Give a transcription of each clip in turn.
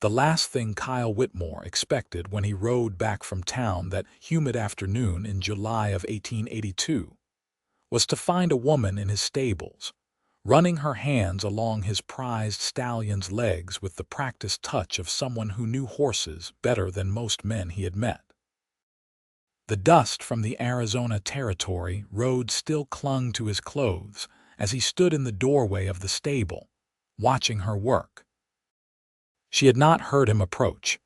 The last thing Kyle Whitmore expected when he rode back from town that humid afternoon in July of 1882 was to find a woman in his stables, running her hands along his prized stallion's legs with the practiced touch of someone who knew horses better than most men he had met. The dust from the Arizona Territory road still clung to his clothes as he stood in the doorway of the stable, watching her work. She had not heard him approach,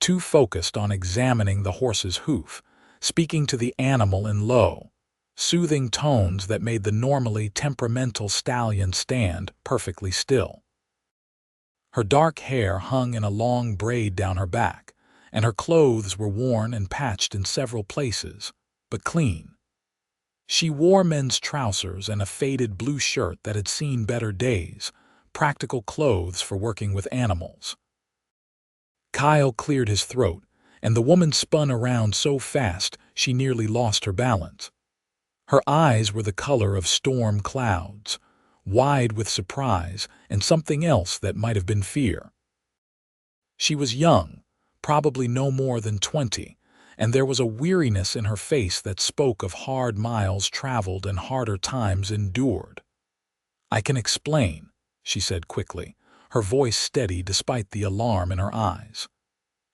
too focused on examining the horse's hoof, speaking to the animal in low, soothing tones that made the normally temperamental stallion stand perfectly still. Her dark hair hung in a long braid down her back, and her clothes were worn and patched in several places, but clean. She wore men's trousers and a faded blue shirt that had seen better days, practical clothes for working with animals. Kyle cleared his throat, and the woman spun around so fast she nearly lost her balance. Her eyes were the color of storm clouds, wide with surprise and something else that might have been fear. She was young, probably no more than 20, and there was a weariness in her face that spoke of hard miles traveled and harder times endured. "I can explain," she said quickly, her voice steady despite the alarm in her eyes.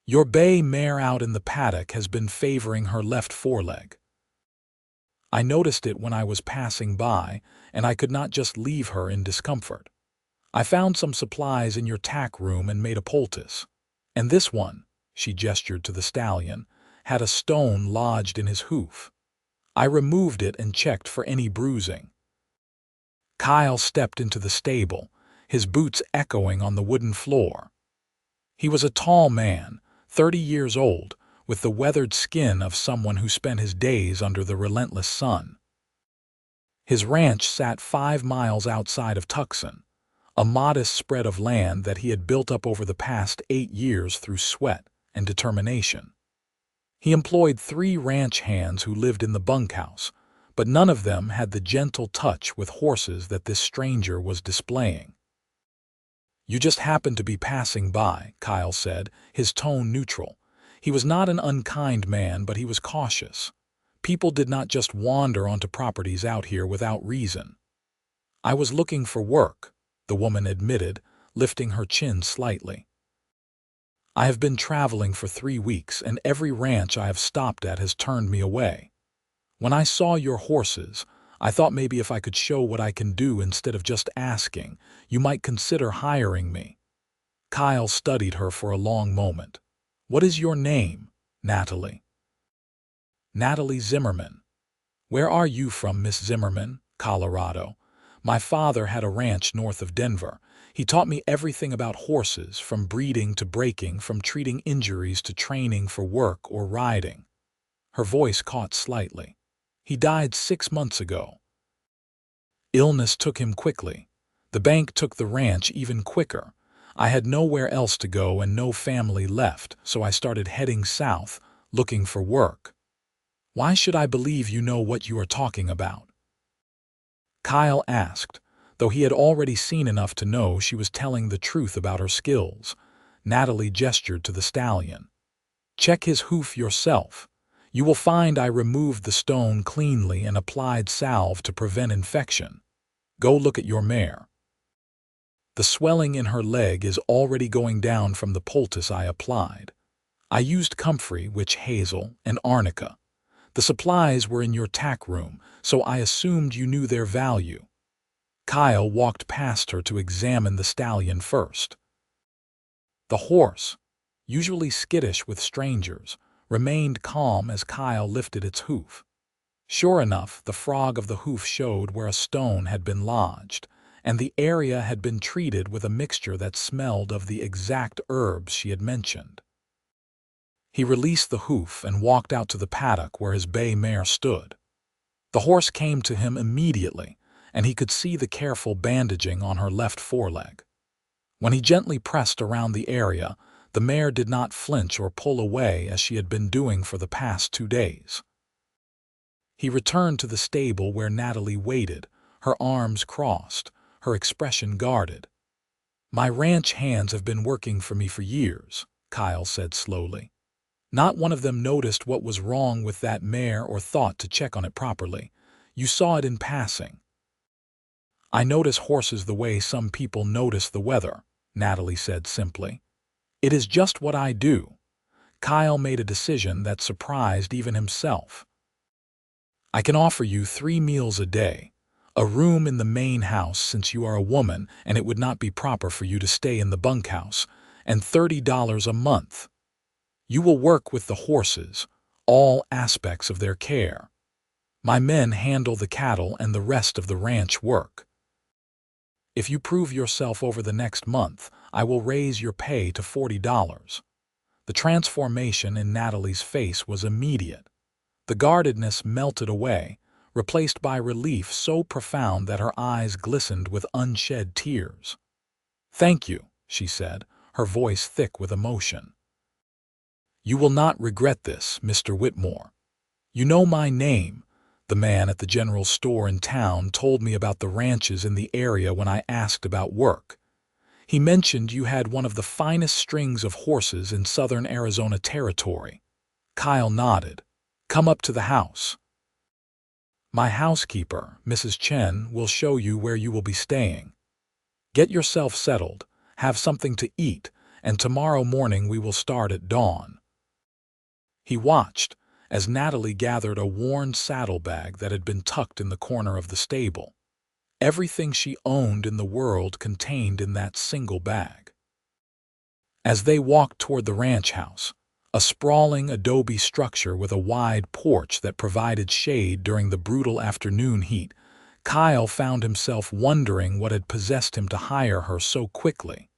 "Your bay mare out in the paddock has been favoring her left foreleg. I noticed it when I was passing by, and I could not just leave her in discomfort. I found some supplies in your tack room and made a poultice. And this one," she gestured to the stallion, "had a stone lodged in his hoof. I removed it and checked for any bruising." Kyle stepped into the stable, his boots echoing on the wooden floor. He was a tall man, 30 years old, with the weathered skin of someone who spent his days under the relentless sun. His ranch sat 5 miles outside of Tucson, a modest spread of land that he had built up over the past 8 years through sweat and determination. He employed 3 ranch hands who lived in the bunkhouse, but none of them had the gentle touch with horses that this stranger was displaying. "You just happened to be passing by," Kyle said, his tone neutral. He was not an unkind man, but he was cautious. People did not just wander onto properties out here without reason. "I was looking for work," the woman admitted, lifting her chin slightly. "I have been traveling for 3 weeks, and every ranch I have stopped at has turned me away. When I saw your horses, I thought maybe if I could show what I can do instead of just asking, you might consider hiring me." Kyle studied her for a long moment. "What is your name, Natalie?" "Natalie Zimmerman." "Where are you from, Miss Zimmerman?" "Colorado. My father had a ranch north of Denver. He taught me everything about horses, from breeding to breaking, from treating injuries to training for work or riding." Her voice caught slightly. "He died 6 months ago." "Illness took him quickly. The bank took the ranch even quicker. I had nowhere else to go and no family left, so I started heading south, looking for work." "Why should I believe you know what you are talking about?" Kyle asked, though he had already seen enough to know she was telling the truth about her skills. Natalie gestured to the stallion. "Check his hoof yourself. You will find I removed the stone cleanly and applied salve to prevent infection. Go look at your mare. The swelling in her leg is already going down from the poultice I applied. I used comfrey, witch hazel, and arnica. The supplies were in your tack room, so I assumed you knew their value." Kyle walked past her to examine the stallion first. The horse, usually skittish with strangers, remained calm as Kyle lifted its hoof. Sure enough, the frog of the hoof showed where a stone had been lodged, and the area had been treated with a mixture that smelled of the exact herbs she had mentioned. He released the hoof and walked out to the paddock where his bay mare stood. The horse came to him immediately, and he could see the careful bandaging on her left foreleg. When he gently pressed around the area, the mare did not flinch or pull away as she had been doing for the past 2 days. He returned to the stable where Natalie waited, her arms crossed, her expression guarded. My ranch hands have been working for me for years, Kyle said slowly. Not one of them noticed what was wrong with that mare or thought to check on it properly. You saw it in passing. I notice horses the way some people notice the weather, Natalie said simply. It is just what I do. Kyle made a decision that surprised even himself. I can offer you 3 meals a day, a room in the main house since you are a woman and it would not be proper for you to stay in the bunkhouse, and $30 a month. You will work with the horses, all aspects of their care. My men handle the cattle and the rest of the ranch work. If you prove yourself over the next month, I will raise your pay to $40. The transformation in Natalie's face was immediate. The guardedness melted away, replaced by relief so profound that her eyes glistened with unshed tears. "Thank you," she said, her voice thick with emotion. "You will not regret this, Mr. Whitmore. You know my name. The man at the general store in town told me about the ranches in the area when I asked about work. He mentioned you had one of the finest strings of horses in southern Arizona territory." Kyle nodded. "Come up to the house. My housekeeper, Mrs. Chen, will show you where you will be staying. Get yourself settled, have something to eat, and tomorrow morning we will start at dawn." He watched as Natalie gathered a worn saddlebag that had been tucked in the corner of the stable. Everything she owned in the world contained in that single bag. As they walked toward the ranch house, a sprawling adobe structure with a wide porch that provided shade during the brutal afternoon heat, Kyle found himself wondering what had possessed him to hire her so quickly.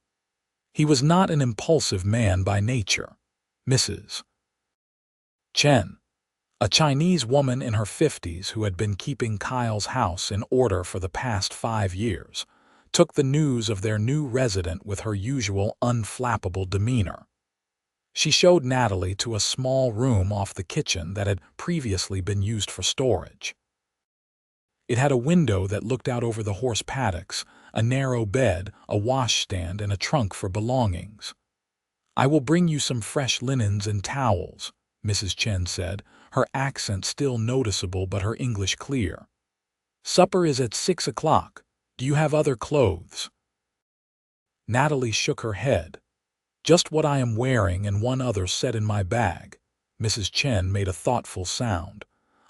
He was not an impulsive man by nature. Mrs. Chen, a Chinese woman in her 50s who had been keeping Kyle's house in order for the past 5 years, took the news of their new resident with her usual unflappable demeanor. She showed Natalie to a small room off the kitchen that had previously been used for storage. It had a window that looked out over the horse paddocks, a narrow bed, a washstand, and a trunk for belongings. "I will bring you some fresh linens and towels," Mrs. Chen said, her accent still noticeable but her English clear. "Supper is at 6 o'clock. Do you have other clothes?" Natalie shook her head. "Just what I am wearing and one other set in my bag." Mrs. Chen made a thoughtful sound.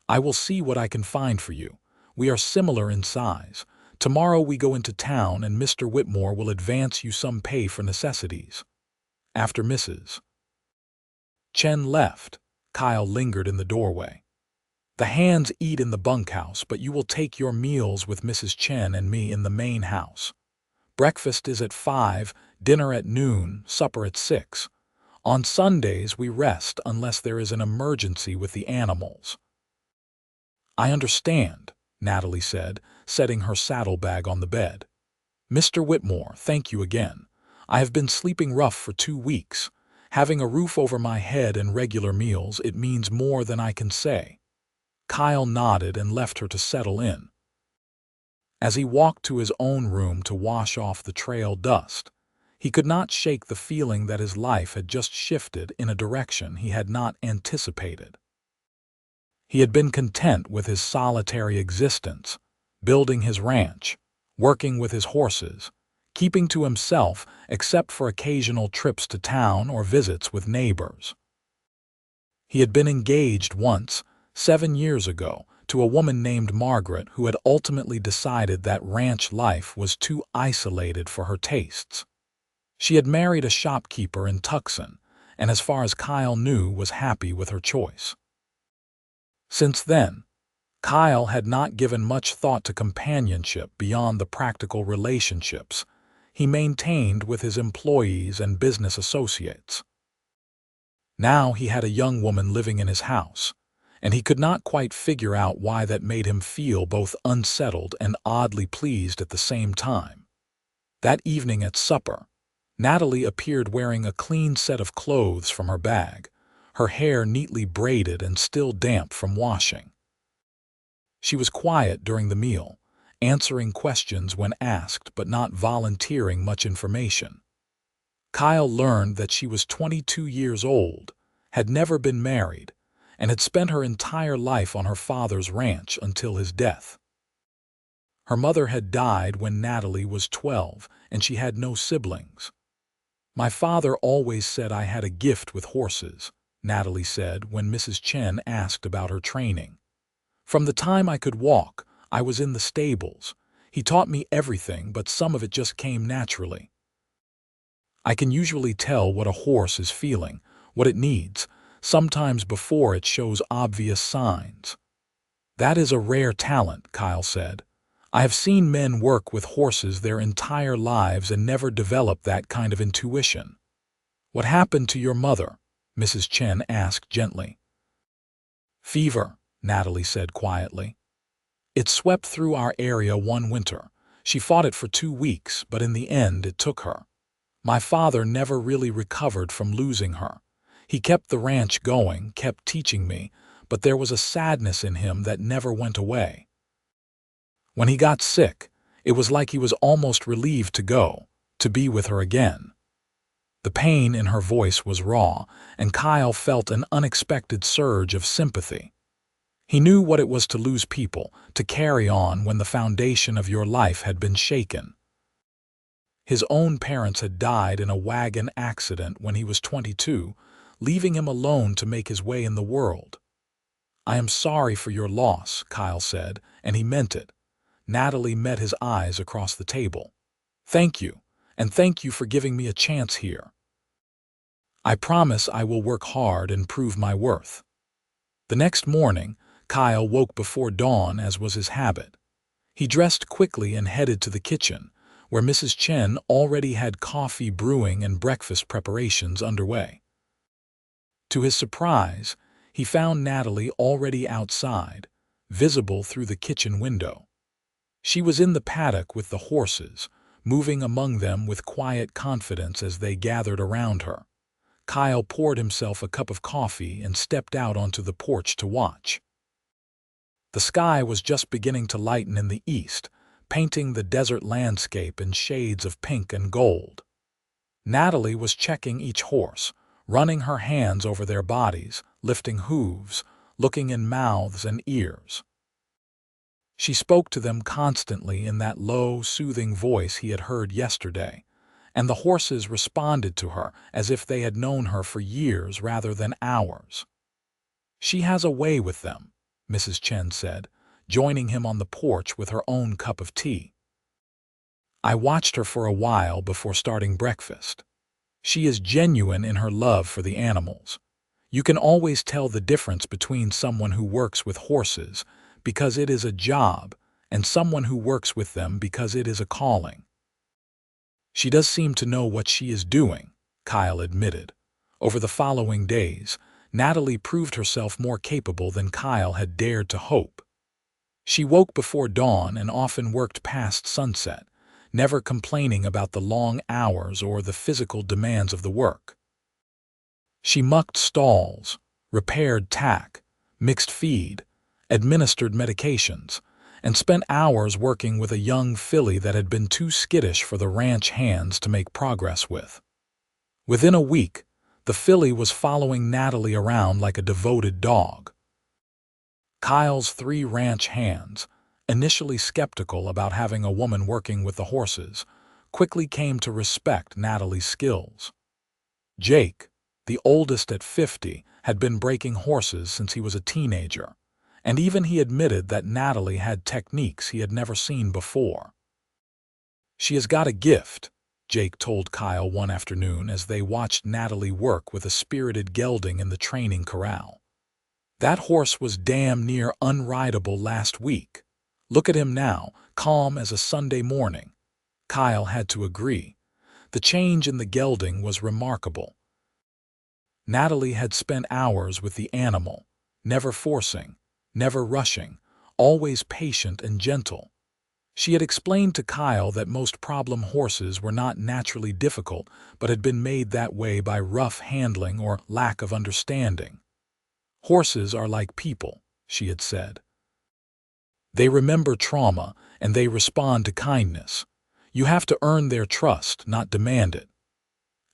"I will see what I can find for you. We are similar in size. Tomorrow we go into town and Mr. Whitmore will advance you some pay for necessities." After Mrs. Chen left, Kyle lingered in the doorway. "The hands eat in the bunkhouse, but you will take your meals with Mrs. Chen and me in the main house. Breakfast is at 5, dinner at noon, supper at 6. On Sundays we rest unless there is an emergency with the animals." "I understand," Natalie said, setting her saddlebag on the bed. "Mr. Whitmore, thank you again. I have been sleeping rough for 2 weeks. Having a roof over my head and regular meals, it means more than I can say." Kyle nodded and left her to settle in. As he walked to his own room to wash off the trail dust, he could not shake the feeling that his life had just shifted in a direction he had not anticipated. He had been content with his solitary existence, building his ranch, working with his horses, keeping to himself except for occasional trips to town or visits with neighbors. He had been engaged once, 7 years ago, to a woman named Margaret who had ultimately decided that ranch life was too isolated for her tastes. She had married a shopkeeper in Tucson, and as far as Kyle knew, was happy with her choice. Since then, Kyle had not given much thought to companionship beyond the practical relationships he maintained with his employees and business associates. Now he had a young woman living in his house, and he could not quite figure out why that made him feel both unsettled and oddly pleased at the same time. That evening at supper, Natalie appeared wearing a clean set of clothes from her bag, her hair neatly braided and still damp from washing. She was quiet during the meal, answering questions when asked but not volunteering much information. Kyle learned that she was 22 years old, had never been married, and had spent her entire life on her father's ranch until his death. Her mother had died when Natalie was 12, and she had no siblings. "My father always said I had a gift with horses," Natalie said when Mrs. Chen asked about her training. "From the time I could walk, I was in the stables. He taught me everything, but some of it just came naturally. I can usually tell what a horse is feeling, what it needs, sometimes before it shows obvious signs." "That is a rare talent," Kyle said. "I have seen men work with horses their entire lives and never develop that kind of intuition." "What happened to your mother?" Mrs. Chen asked gently. "Fever," Natalie said quietly. "It swept through our area one winter. She fought it for 2 weeks, but in the end it took her. My father never really recovered from losing her. He kept the ranch going, kept teaching me, but there was a sadness in him that never went away. When he got sick, it was like he was almost relieved to go, to be with her again." The pain in her voice was raw, and Kyle felt an unexpected surge of sympathy. He knew what it was to lose people, to carry on when the foundation of your life had been shaken. His own parents had died in a wagon accident when he was 22, leaving him alone to make his way in the world. "I am sorry for your loss," Kyle said, and he meant it. Natalie met his eyes across the table. "Thank you, and thank you for giving me a chance here. I promise I will work hard and prove my worth." The next morning, Kyle woke before dawn as was his habit. He dressed quickly and headed to the kitchen, where Mrs. Chen already had coffee brewing and breakfast preparations underway. To his surprise, he found Natalie already outside, visible through the kitchen window. She was in the paddock with the horses, moving among them with quiet confidence as they gathered around her. Kyle poured himself a cup of coffee and stepped out onto the porch to watch. The sky was just beginning to lighten in the east, painting the desert landscape in shades of pink and gold. Natalie was checking each horse, running her hands over their bodies, lifting hooves, looking in mouths and ears. She spoke to them constantly in that low, soothing voice he had heard yesterday, and the horses responded to her as if they had known her for years rather than hours. "She has a way with them," Mrs. Chen said, joining him on the porch with her own cup of tea. "I watched her for a while before starting breakfast. She is genuine in her love for the animals. You can always tell the difference between someone who works with horses because it is a job and someone who works with them because it is a calling." "She does seem to know what she is doing," Kyle admitted. Over the following days, Natalie proved herself more capable than Kyle had dared to hope. She woke before dawn and often worked past sunset, never complaining about the long hours or the physical demands of the work. She mucked stalls, repaired tack, mixed feed, administered medications, and spent hours working with a young filly that had been too skittish for the ranch hands to make progress with. Within a week, the filly was following Natalie around like a devoted dog. Kyle's 3 ranch hands, initially skeptical about having a woman working with the horses, quickly came to respect Natalie's skills. Jake, the oldest at 50, had been breaking horses since he was a teenager, and even he admitted that Natalie had techniques he had never seen before. "She has got a gift," Jake told Kyle one afternoon as they watched Natalie work with a spirited gelding in the training corral. "That horse was damn near unrideable last week. Look at him now, calm as a Sunday morning." Kyle had to agree. The change in the gelding was remarkable. Natalie had spent hours with the animal, never forcing, never rushing, always patient and gentle. She had explained to Kyle that most problem horses were not naturally difficult but had been made that way by rough handling or lack of understanding. "Horses are like people," she had said. "They remember trauma, and they respond to kindness. You have to earn their trust, not demand it.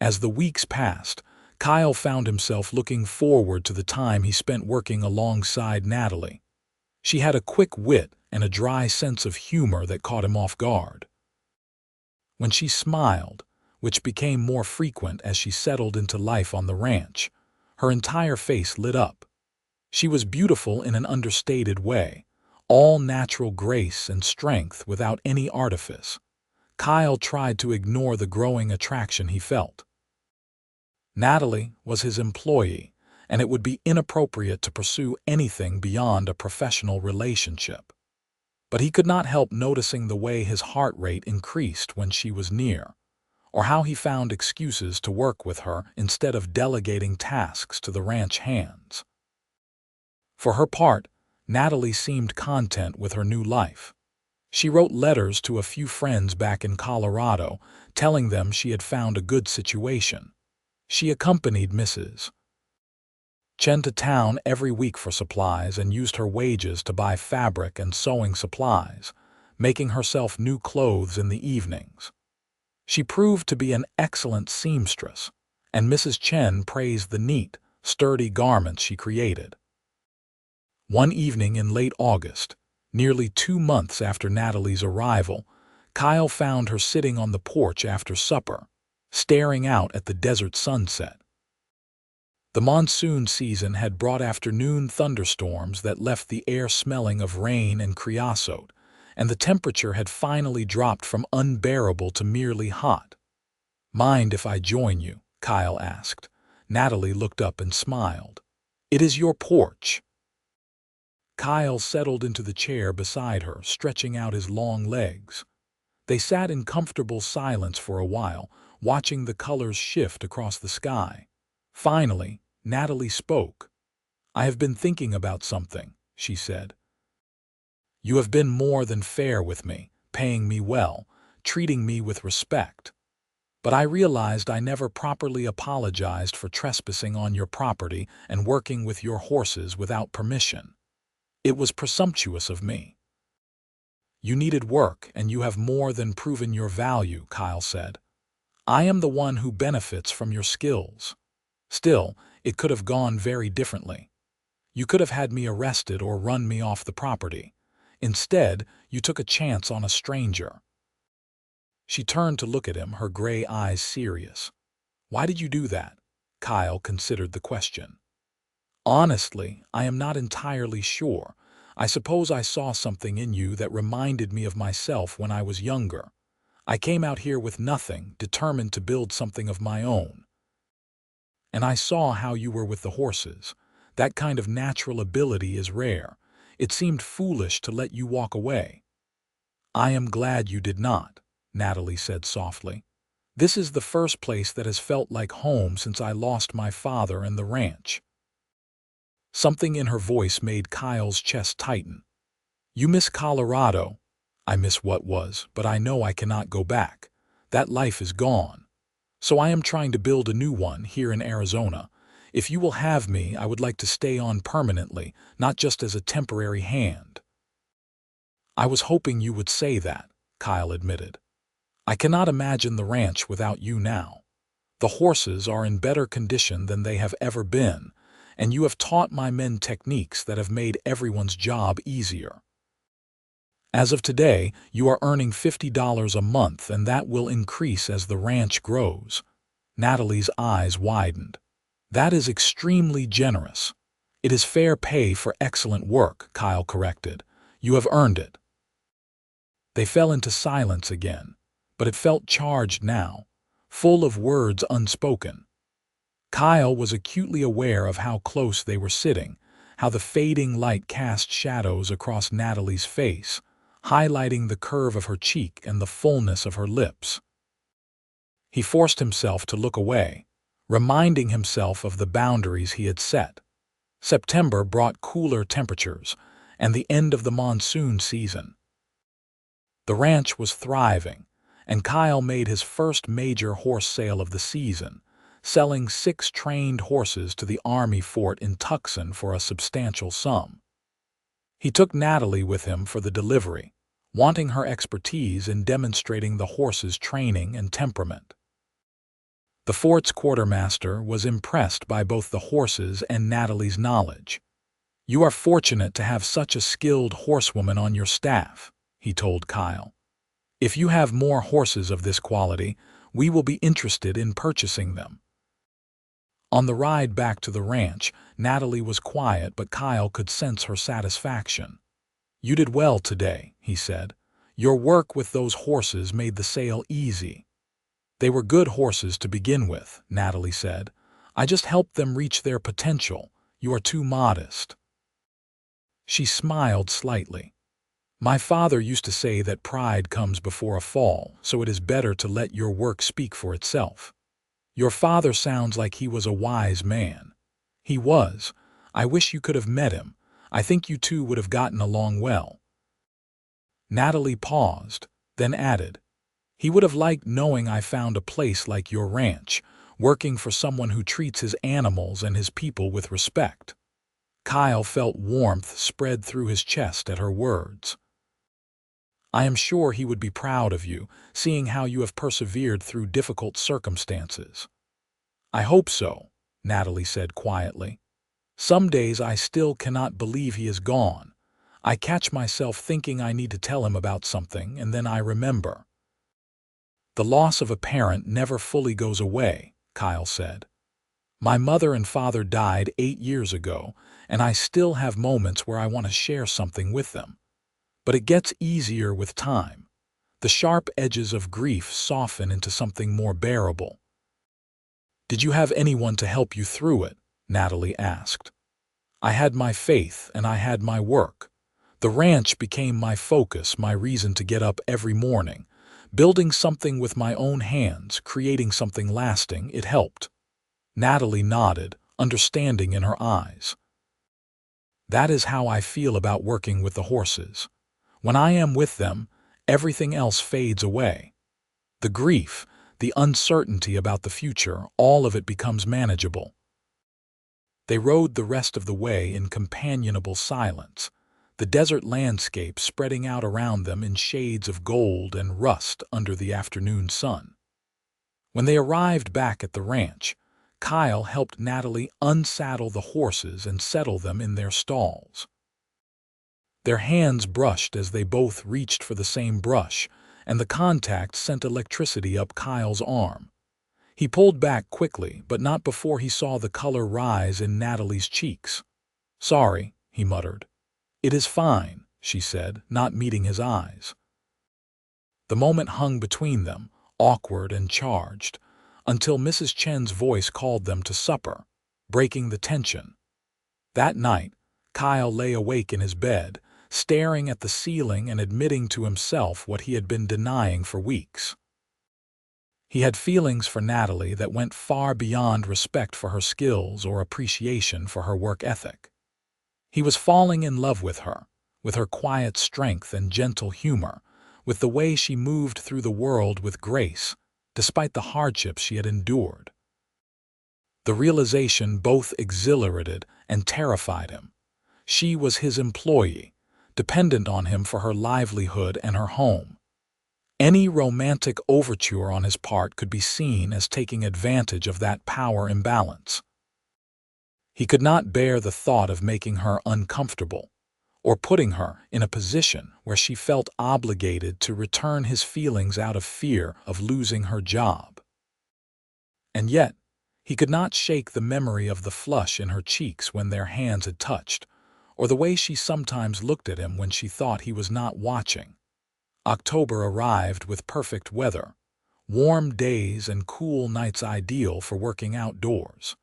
As the weeks passed, Kyle found himself looking forward to the time he spent working alongside Natalie. She had a quick wit and a dry sense of humor that caught him off guard. When she smiled, which became more frequent as she settled into life on the ranch, her entire face lit up. She was beautiful in an understated way, all natural grace and strength without any artifice. Kyle tried to ignore the growing attraction he felt. Natalie was his employee, and it would be inappropriate to pursue anything beyond a professional relationship. But he could not help noticing the way his heart rate increased when she was near, or how he found excuses to work with her instead of delegating tasks to the ranch hands. For her part, Natalie seemed content with her new life. She wrote letters to a few friends back in Colorado, telling them she had found a good situation. She accompanied Mrs. Chen to town every week for supplies and used her wages to buy fabric and sewing supplies, making herself new clothes in the evenings. She proved to be an excellent seamstress, and Mrs. Chen praised the neat, sturdy garments she created. One evening in late August, nearly 2 months after Natalie's arrival, Kyle found her sitting on the porch after supper, staring out at the desert sunset. The monsoon season had brought afternoon thunderstorms that left the air smelling of rain and creosote, and the temperature had finally dropped from unbearable to merely hot. "Mind if I join you?" Kyle asked. Natalie looked up and smiled. "It is your porch." Kyle settled into the chair beside her, stretching out his long legs. They sat in comfortable silence for a while, watching the colors shift across the sky. Finally, Natalie spoke. "I have been thinking about something," she said. "You have been more than fair with me, paying me well, treating me with respect. But I realized I never properly apologized for trespassing on your property and working with your horses without permission. It was presumptuous of me." "You needed work, and you have more than proven your value," Kyle said. "I am the one who benefits from your skills. Still, it could have gone very differently. You could have had me arrested or run me off the property. Instead, you took a chance on a stranger." She turned to look at him, her gray eyes serious. "Why did you do that?" Kyle considered the question. "Honestly, I am not entirely sure. I suppose I saw something in you that reminded me of myself when I was younger. I came out here with nothing, determined to build something of my own. And I saw how you were with the horses. That kind of natural ability is rare. It seemed foolish to let you walk away." "I am glad you did not," Natalie said softly. "This is the first place that has felt like home since I lost my father and the ranch." Something in her voice made Kyle's chest tighten. "You miss Colorado." "I miss what was, but I know I cannot go back. That life is gone. So I am trying to build a new one here in Arizona. If you will have me, I would like to stay on permanently, not just as a temporary hand." "I was hoping you would say that," Kyle admitted. "I cannot imagine the ranch without you now. The horses are in better condition than they have ever been, and you have taught my men techniques that have made everyone's job easier. As of today, you are earning $50 a month, and that will increase as the ranch grows." Natalie's eyes widened. "That is extremely generous." "It is fair pay for excellent work," Kyle corrected. "You have earned it." They fell into silence again, but it felt charged now, full of words unspoken. Kyle was acutely aware of how close they were sitting, how the fading light cast shadows across Natalie's face, highlighting the curve of her cheek and the fullness of her lips. He forced himself to look away, reminding himself of the boundaries he had set. September brought cooler temperatures and the end of the monsoon season. The ranch was thriving, and Kyle made his first major horse sale of the season, selling 6 trained horses to the Army fort in Tucson for a substantial sum. He took Natalie with him for the delivery, wanting her expertise in demonstrating the horse's training and temperament. The fort's quartermaster was impressed by both the horses and Natalie's knowledge. "You are fortunate to have such a skilled horsewoman on your staff," he told Kyle. "If you have more horses of this quality, we will be interested in purchasing them." On the ride back to the ranch, Natalie was quiet, but Kyle could sense her satisfaction. "You did well today," he said. "Your work with those horses made the sale easy." "They were good horses to begin with," Natalie said. "I just helped them reach their potential. You are too modest." She smiled slightly. "My father used to say that pride comes before a fall, so it is better to let your work speak for itself. Your father sounds like he was a wise man." "He was. I wish you could have met him. I think you two would have gotten along well." Natalie paused, then added, "He would have liked knowing I found a place like your ranch, working for someone who treats his animals and his people with respect." Kyle felt warmth spread through his chest at her words. "I am sure he would be proud of you, seeing how you have persevered through difficult circumstances." "I hope so," Natalie said quietly. "Some days I still cannot believe he is gone. I catch myself thinking I need to tell him about something, and then I remember." "The loss of a parent never fully goes away," Kyle said. "My mother and father died 8 years ago, and I still have moments where I want to share something with them. But it gets easier with time. The sharp edges of grief soften into something more bearable." "Did you have anyone to help you through it?" Natalie asked. "I had my faith and I had my work. The ranch became my focus, my reason to get up every morning. Building something with my own hands, creating something lasting, it helped." Natalie nodded, understanding in her eyes. "That is how I feel about working with the horses. When I am with them, everything else fades away. The grief, the uncertainty about the future, all of it becomes manageable." They rode the rest of the way in companionable silence, the desert landscape spreading out around them in shades of gold and rust under the afternoon sun. When they arrived back at the ranch, Kyle helped Natalie unsaddle the horses and settle them in their stalls. Their hands brushed as they both reached for the same brush, and the contact sent electricity up Kyle's arm. He pulled back quickly, but not before he saw the color rise in Natalie's cheeks. "Sorry," he muttered. "It is fine," she said, not meeting his eyes. The moment hung between them, awkward and charged, until Mrs. Chen's voice called them to supper, breaking the tension. That night, Kyle lay awake in his bed, staring at the ceiling and admitting to himself what he had been denying for weeks. He had feelings for Natalie that went far beyond respect for her skills or appreciation for her work ethic. He was falling in love with her quiet strength and gentle humor, with the way she moved through the world with grace, despite the hardships she had endured. The realization both exhilarated and terrified him. She was his employee, dependent on him for her livelihood and her home. Any romantic overture on his part could be seen as taking advantage of that power imbalance. He could not bear the thought of making her uncomfortable, or putting her in a position where she felt obligated to return his feelings out of fear of losing her job. And yet, he could not shake the memory of the flush in her cheeks when their hands had touched, or the way she sometimes looked at him when she thought he was not watching. October arrived with perfect weather, warm days and cool nights ideal for working outdoors.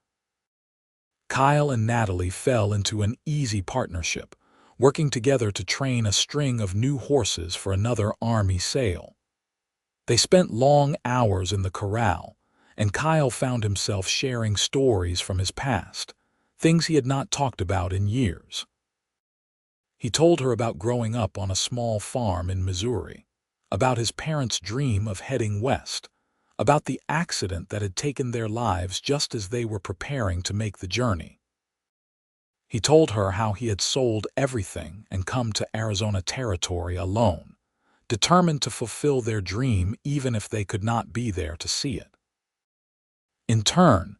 Kyle and Natalie fell into an easy partnership, working together to train a string of new horses for another army sale. They spent long hours in the corral, and Kyle found himself sharing stories from his past, things he had not talked about in years. He told her about growing up on a small farm in Missouri, about his parents' dream of heading west, about the accident that had taken their lives just as they were preparing to make the journey. He told her how he had sold everything and come to Arizona Territory alone, determined to fulfill their dream even if they could not be there to see it. In turn,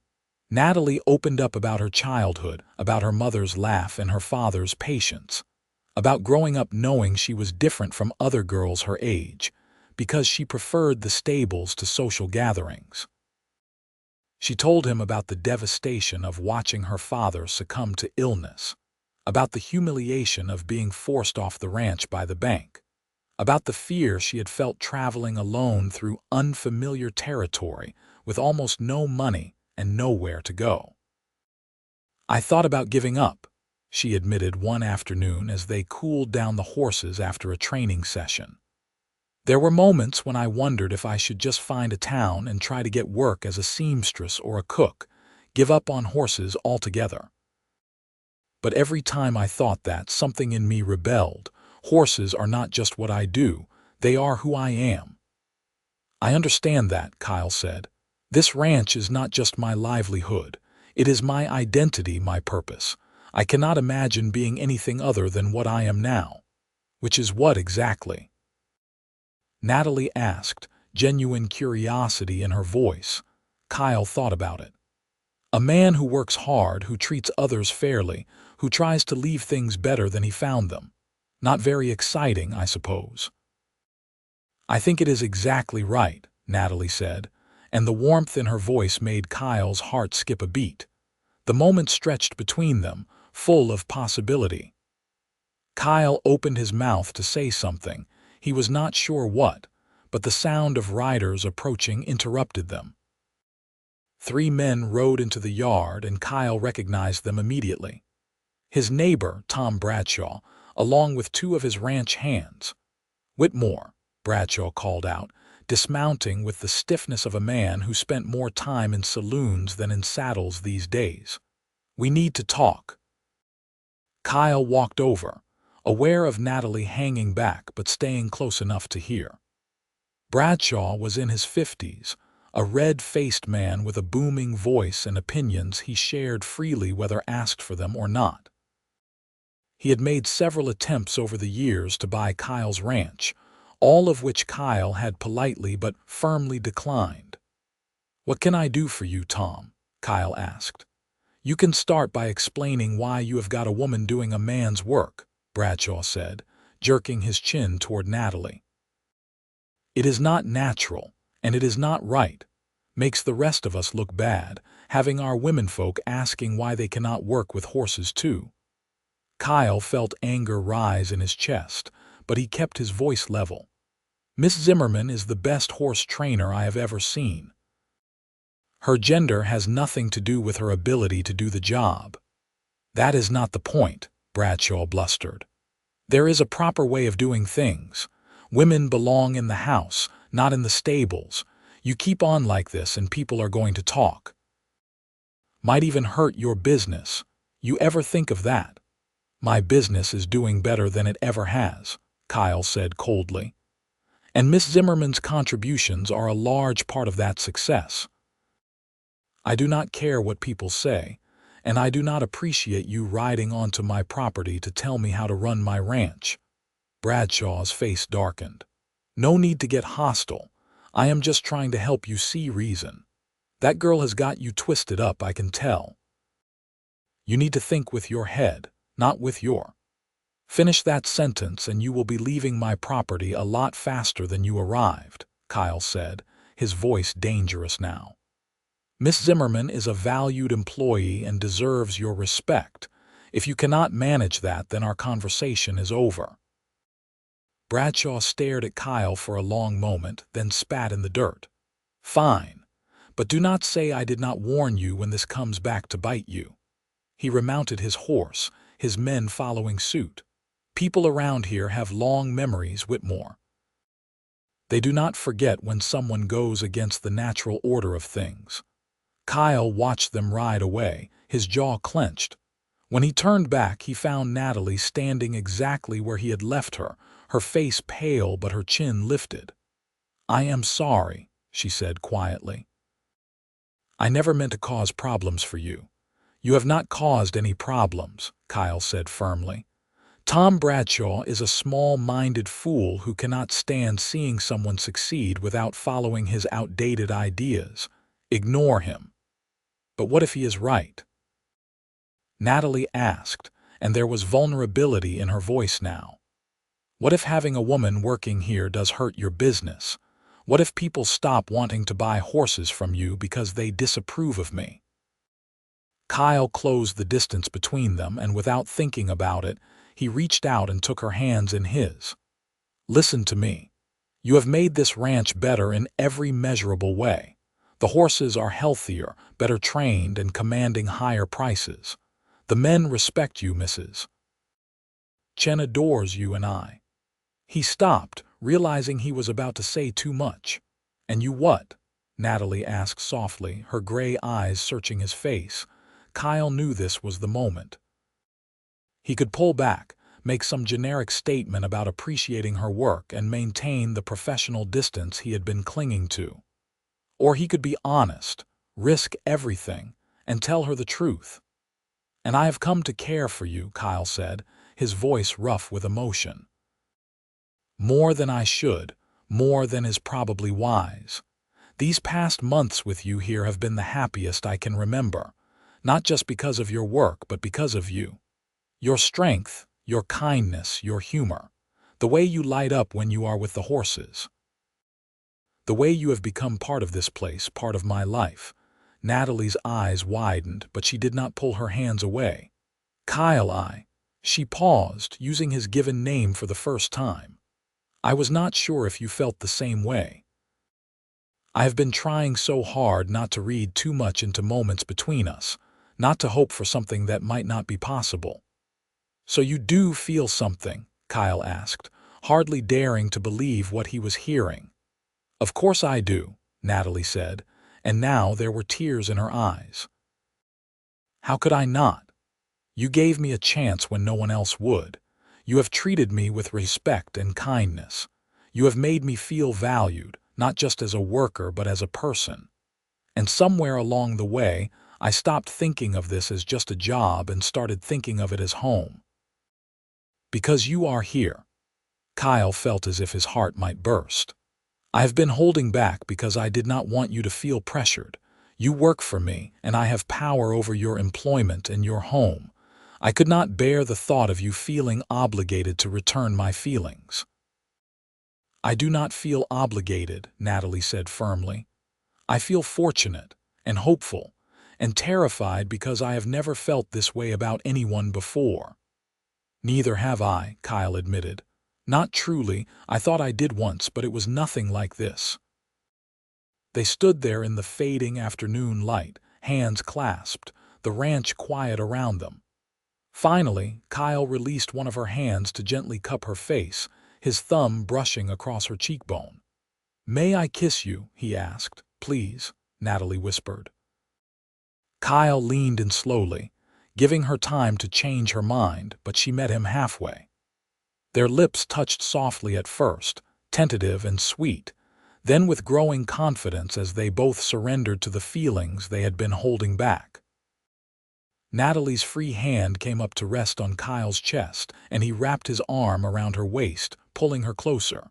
Natalie opened up about her childhood, about her mother's laugh and her father's patience, about growing up knowing she was different from other girls her age, because she preferred the stables to social gatherings. She told him about the devastation of watching her father succumb to illness, about the humiliation of being forced off the ranch by the bank, about the fear she had felt traveling alone through unfamiliar territory with almost no money and nowhere to go. "I thought about giving up," she admitted one afternoon as they cooled down the horses after a training session. "There were moments when I wondered if I should just find a town and try to get work as a seamstress or a cook, give up on horses altogether. But every time I thought that, something in me rebelled. Horses are not just what I do, they are who I am." "I understand that," Kyle said. "This ranch is not just my livelihood. It is my identity, my purpose. I cannot imagine being anything other than what I am now." "Which is what exactly?" Natalie asked, genuine curiosity in her voice. Kyle thought about it. "A man who works hard, who treats others fairly, who tries to leave things better than he found them. Not very exciting, I suppose." "I think it is exactly right," Natalie said, and the warmth in her voice made Kyle's heart skip a beat. The moment stretched between them, full of possibility. Kyle opened his mouth to say something. He was not sure what, but the sound of riders approaching interrupted them. 3 men rode into the yard, and Kyle recognized them immediately. His neighbor, Tom Bradshaw, along with 2 of his ranch hands. "Whitmore," Bradshaw called out, dismounting with the stiffness of a man who spent more time in saloons than in saddles these days. "We need to talk." Kyle walked over, aware of Natalie hanging back but staying close enough to hear. Bradshaw was in his 50s, a red-faced man with a booming voice and opinions he shared freely whether asked for them or not. He had made several attempts over the years to buy Kyle's ranch, all of which Kyle had politely but firmly declined. "What can I do for you, Tom?" Kyle asked. "You can start by explaining why you have got a woman doing a man's work," Bradshaw said, jerking his chin toward Natalie. "It is not natural, and it is not right. Makes the rest of us look bad, having our womenfolk asking why they cannot work with horses too." Kyle felt anger rise in his chest, but he kept his voice level. "Miss Zimmerman is the best horse trainer I have ever seen. Her gender has nothing to do with her ability to do the job." "That is not the point," Bradshaw blustered. "There is a proper way of doing things. Women belong in the house, not in the stables. You keep on like this and people are going to talk. Might even hurt your business. You ever think of that?" "My business is doing better than it ever has," Kyle said coldly. "And Miss Zimmerman's contributions are a large part of that success. I do not care what people say, and I do not appreciate you riding onto my property to tell me how to run my ranch." Bradshaw's face darkened. "No need to get hostile. I am just trying to help you see reason. That girl has got you twisted up, I can tell. You need to think with your head, not with your—" "Finish that sentence and you will be leaving my property a lot faster than you arrived," Kyle said, his voice dangerous now. "Miss Zimmerman is a valued employee and deserves your respect. If you cannot manage that, then our conversation is over." Bradshaw stared at Kyle for a long moment, then spat in the dirt. "Fine, but do not say I did not warn you when this comes back to bite you." He remounted his horse, his men following suit. "People around here have long memories, Whitmore. They do not forget when someone goes against the natural order of things." Kyle watched them ride away, his jaw clenched. When he turned back, he found Natalie standing exactly where he had left her, her face pale but her chin lifted. "I am sorry," she said quietly. "I never meant to cause problems for you." "You have not caused any problems," Kyle said firmly. Tom Bradshaw is a small-minded fool who cannot stand seeing someone succeed without following his outdated ideas. Ignore him. But what if he is right? Natalie asked, and there was vulnerability in her voice now. What if having a woman working here does hurt your business? What if people stop wanting to buy horses from you because they disapprove of me? Kyle closed the distance between them, and without thinking about it, he reached out and took her hands in his. Listen to me. You have made this ranch better in every measurable way. The horses are healthier, better trained, and commanding higher prices. The men respect you, Mrs. Chen adores you and I. He stopped, realizing he was about to say too much. And you what? Natalie asked softly, her gray eyes searching his face. Kyle knew this was the moment. He could pull back, make some generic statement about appreciating her work and maintain the professional distance he had been clinging to. Or he could be honest, risk everything, and tell her the truth. And I have come to care for you, Kyle said, his voice rough with emotion. More than I should, more than is probably wise. These past months with you here have been the happiest I can remember, not just because of your work, but because of you. Your strength, your kindness, your humor, the way you light up when you are with the horses. The way you have become part of this place, part of my life. Natalie's eyes widened, but she did not pull her hands away. Kyle, she paused, using his given name for the first time. I was not sure if you felt the same way. I have been trying so hard not to read too much into moments between us, not to hope for something that might not be possible. So you do feel something? Kyle asked, hardly daring to believe what he was hearing. Of course I do, Natalie said, and now there were tears in her eyes. How could I not? You gave me a chance when no one else would. You have treated me with respect and kindness. You have made me feel valued, not just as a worker but as a person. And somewhere along the way, I stopped thinking of this as just a job and started thinking of it as home. Because you are here. Kyle felt as if his heart might burst. I have been holding back because I did not want you to feel pressured. You work for me, and I have power over your employment and your home. I could not bear the thought of you feeling obligated to return my feelings. I do not feel obligated, Natalie said firmly. I feel fortunate and hopeful and terrified because I have never felt this way about anyone before. Neither have I, Kyle admitted. Not truly. I thought I did once, but it was nothing like this. They stood there in the fading afternoon light, hands clasped, the ranch quiet around them. Finally, Kyle released one of her hands to gently cup her face, his thumb brushing across her cheekbone. May I kiss you? He asked. Please, Natalie whispered. Kyle leaned in slowly, giving her time to change her mind, but she met him halfway. Their lips touched softly at first, tentative and sweet, then with growing confidence as they both surrendered to the feelings they had been holding back. Natalie's free hand came up to rest on Kyle's chest, and he wrapped his arm around her waist, pulling her closer.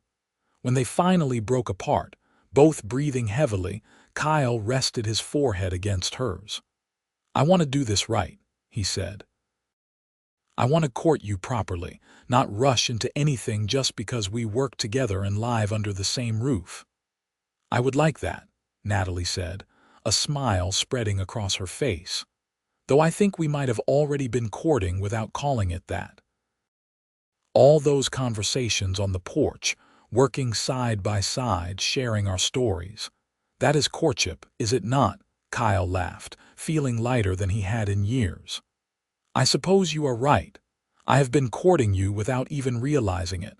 When they finally broke apart, both breathing heavily, Kyle rested his forehead against hers. I want to do this right, he said. I want to court you properly, not rush into anything just because we work together and live under the same roof. I would like that, Natalie said, a smile spreading across her face. Though I think we might have already been courting without calling it that. All those conversations on the porch, working side by side, sharing our stories. That is courtship, is it not? Kyle laughed, feeling lighter than he had in years. I suppose you are right. I have been courting you without even realizing it.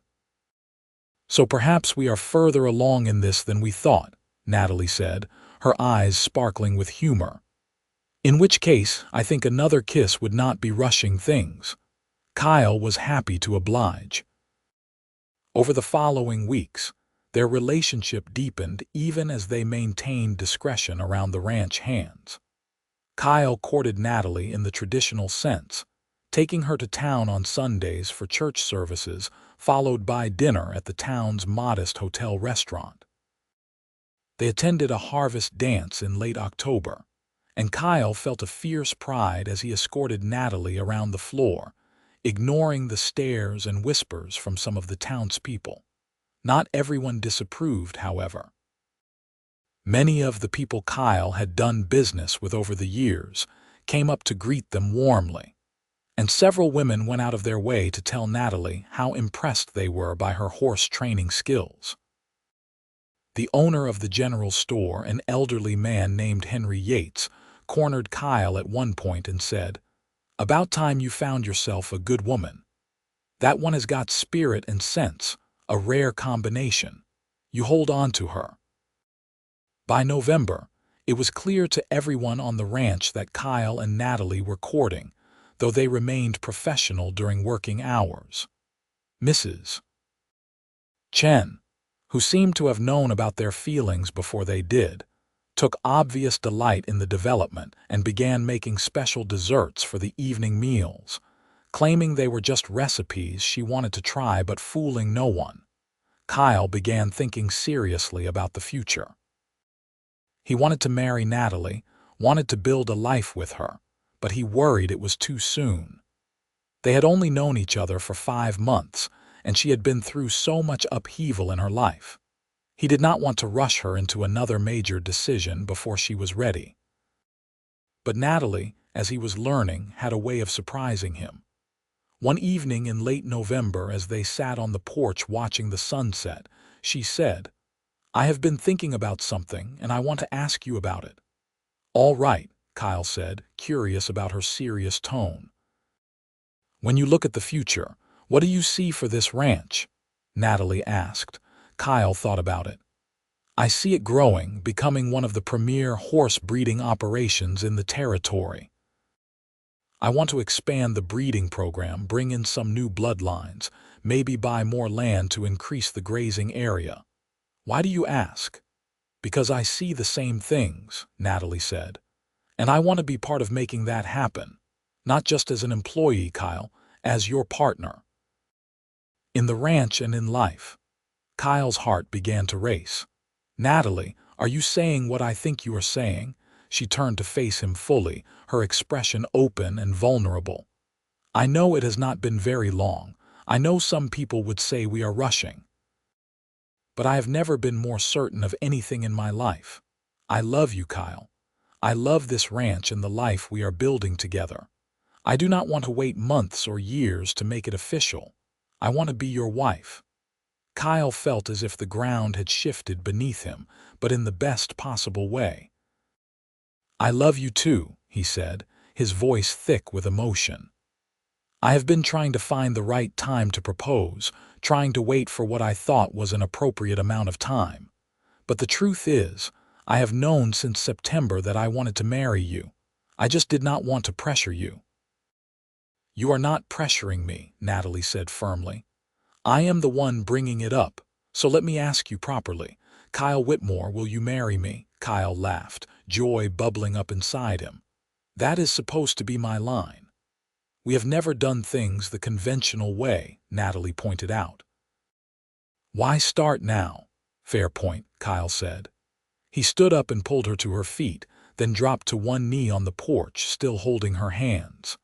So perhaps we are further along in this than we thought, Natalie said, her eyes sparkling with humor. In which case, I think another kiss would not be rushing things. Kyle was happy to oblige. Over the following weeks, their relationship deepened even as they maintained discretion around the ranch hands. Kyle courted Natalie in the traditional sense, taking her to town on Sundays for church services, followed by dinner at the town's modest hotel restaurant. They attended a harvest dance in late October, and Kyle felt a fierce pride as he escorted Natalie around the floor, ignoring the stares and whispers from some of the townspeople. Not everyone disapproved, however. Many of the people Kyle had done business with over the years came up to greet them warmly, and several women went out of their way to tell Natalie how impressed they were by her horse training skills. The owner of the general store, an elderly man named Henry Yates, cornered Kyle at one point and said, "About time you found yourself a good woman. That one has got spirit and sense, a rare combination. You hold on to her." By November, it was clear to everyone on the ranch that Kyle and Natalie were courting, though they remained professional during working hours. Mrs. Chen, who seemed to have known about their feelings before they did, took obvious delight in the development and began making special desserts for the evening meals, claiming they were just recipes she wanted to try but fooling no one. Kyle began thinking seriously about the future. He wanted to marry Natalie, wanted to build a life with her, but he worried it was too soon. They had only known each other for 5 months, and she had been through so much upheaval in her life. He did not want to rush her into another major decision before she was ready. But Natalie, as he was learning, had a way of surprising him. One evening in late November, as they sat on the porch watching the sunset, she said, "I have been thinking about something, and I want to ask you about it." "All right," Kyle said, curious about her serious tone. "When you look at the future, what do you see for this ranch?" Natalie asked. Kyle thought about it. "I see it growing, becoming one of the premier horse breeding operations in the territory. I want to expand the breeding program, bring in some new bloodlines, maybe buy more land to increase the grazing area." "Why do you ask?" "Because I see the same things," Natalie said. "And I want to be part of making that happen. Not just as an employee, Kyle, as your partner. In the ranch and in life." Kyle's heart began to race. "Natalie, are you saying what I think you are saying?" She turned to face him fully, her expression open and vulnerable. "I know it has not been very long. I know some people would say we are rushing. But I have never been more certain of anything in my life. I love you, Kyle. I love this ranch and the life we are building together. I do not want to wait months or years to make it official. I want to be your wife." Kyle felt as if the ground had shifted beneath him, but in the best possible way. "I love you too," he said, his voice thick with emotion. "I have been trying to find the right time to propose, trying to wait for what I thought was an appropriate amount of time. But the truth is, I have known since September that I wanted to marry you. I just did not want to pressure you." "You are not pressuring me," Natalie said firmly. "I am the one bringing it up, so let me ask you properly. Kyle Whitmore, will you marry me?" Kyle laughed, joy bubbling up inside him. "That is supposed to be my line." "We have never done things the conventional way," Natalie pointed out. "Why start now?" "Fair point," Kyle said. He stood up and pulled her to her feet, then dropped to one knee on the porch, still holding her hands.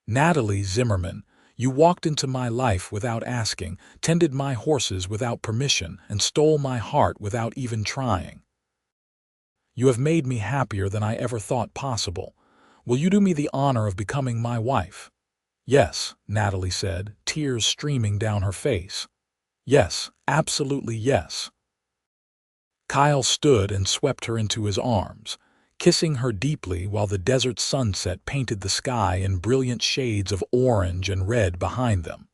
"Natalie Zimmerman, you walked into my life without asking, tended my horses without permission, and stole my heart without even trying. You have made me happier than I ever thought possible. Will you do me the honor of becoming my wife?" "Yes," Natalie said, tears streaming down her face. "Yes, absolutely yes." Kyle stood and swept her into his arms, kissing her deeply while the desert sunset painted the sky in brilliant shades of orange and red behind them.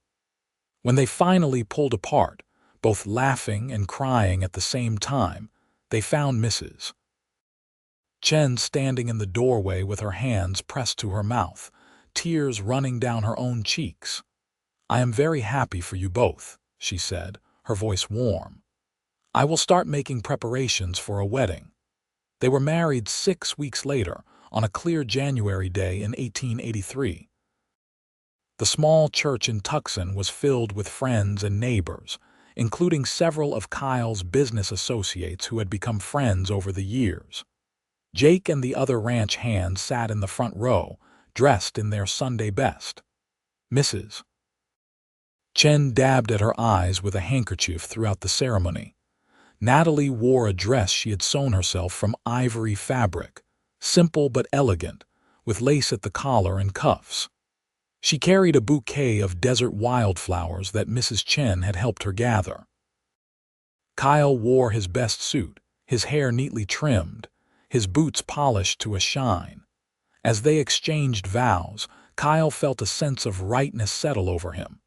When they finally pulled apart, both laughing and crying at the same time, they found Mrs. Chen standing in the doorway with her hands pressed to her mouth, tears running down her own cheeks. "I am very happy for you both," she said, her voice warm. "I will start making preparations for a wedding." They were married 6 weeks later, on a clear January day in 1883. The small church in Tucson was filled with friends and neighbors, including several of Kyle's business associates who had become friends over the years. Jake and the other ranch hands sat in the front row, dressed in their Sunday best. Mrs. Chen dabbed at her eyes with a handkerchief throughout the ceremony. Natalie wore a dress she had sewn herself from ivory fabric, simple but elegant, with lace at the collar and cuffs. She carried a bouquet of desert wildflowers that Mrs. Chen had helped her gather. Kyle wore his best suit, his hair neatly trimmed, his boots polished to a shine. As they exchanged vows, Kyle felt a sense of rightness settle over him.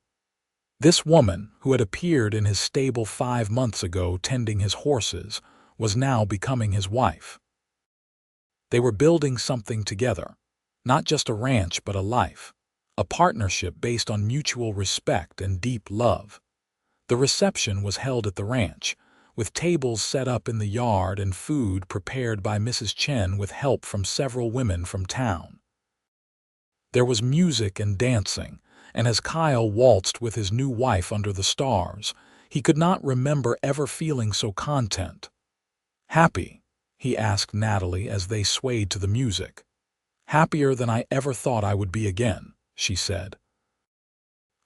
This woman, who had appeared in his stable 5 months ago tending his horses, was now becoming his wife. They were building something together, not just a ranch but a life, a partnership based on mutual respect and deep love. The reception was held at the ranch, with tables set up in the yard and food prepared by Mrs. Chen with help from several women from town. There was music and dancing, and as Kyle waltzed with his new wife under the stars, he could not remember ever feeling so content. "Happy?" he asked Natalie as they swayed to the music. "Happier than I ever thought I would be again," she said.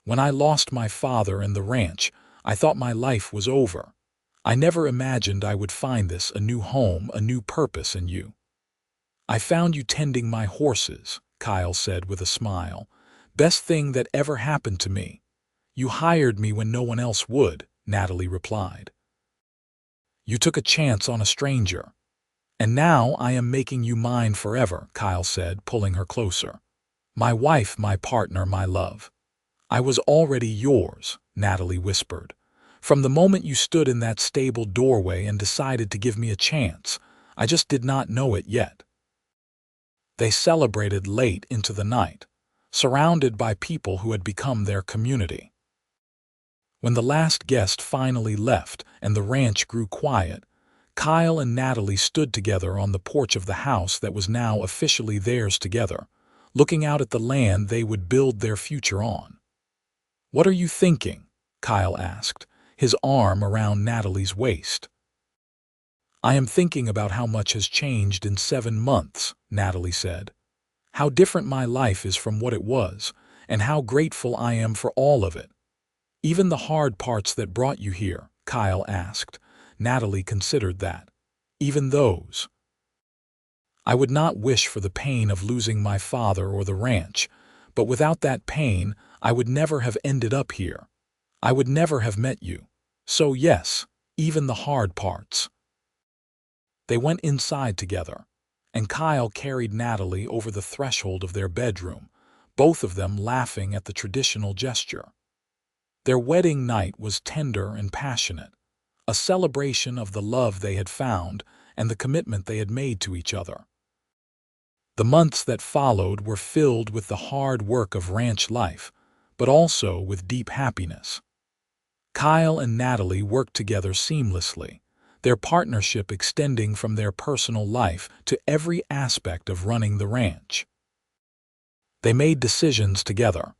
"When I lost my father in the ranch, I thought my life was over. I never imagined I would find this a new home, a new purpose in you." "I found you tending my horses," Kyle said with a smile. "Best thing that ever happened to me." "You hired me when no one else would," Natalie replied. "You took a chance on a stranger. And now I am making you mine forever," Kyle said, pulling her closer. "My wife, my partner, my love." "I was already yours," Natalie whispered. "From the moment you stood in that stable doorway and decided to give me a chance, I just did not know it yet." They celebrated late into the night, surrounded by people who had become their community. When the last guest finally left and the ranch grew quiet, Kyle and Natalie stood together on the porch of the house that was now officially theirs together, looking out at the land they would build their future on. "What are you thinking?" Kyle asked, his arm around Natalie's waist. "I am thinking about how much has changed in 7 months," Natalie said. "How different my life is from what it was, and how grateful I am for all of it." "Even the hard parts that brought you here?" Kyle asked. Natalie considered that. "Even those?" "I would not wish for the pain of losing my father or the ranch, but without that pain, I would never have ended up here. I would never have met you. So yes, even the hard parts." They went inside together, and Kyle carried Natalie over the threshold of their bedroom, both of them laughing at the traditional gesture. Their wedding night was tender and passionate, a celebration of the love they had found and the commitment they had made to each other. The months that followed were filled with the hard work of ranch life, but also with deep happiness. Kyle and Natalie worked together seamlessly, their partnership extending from their personal life to every aspect of running the ranch. They made decisions together,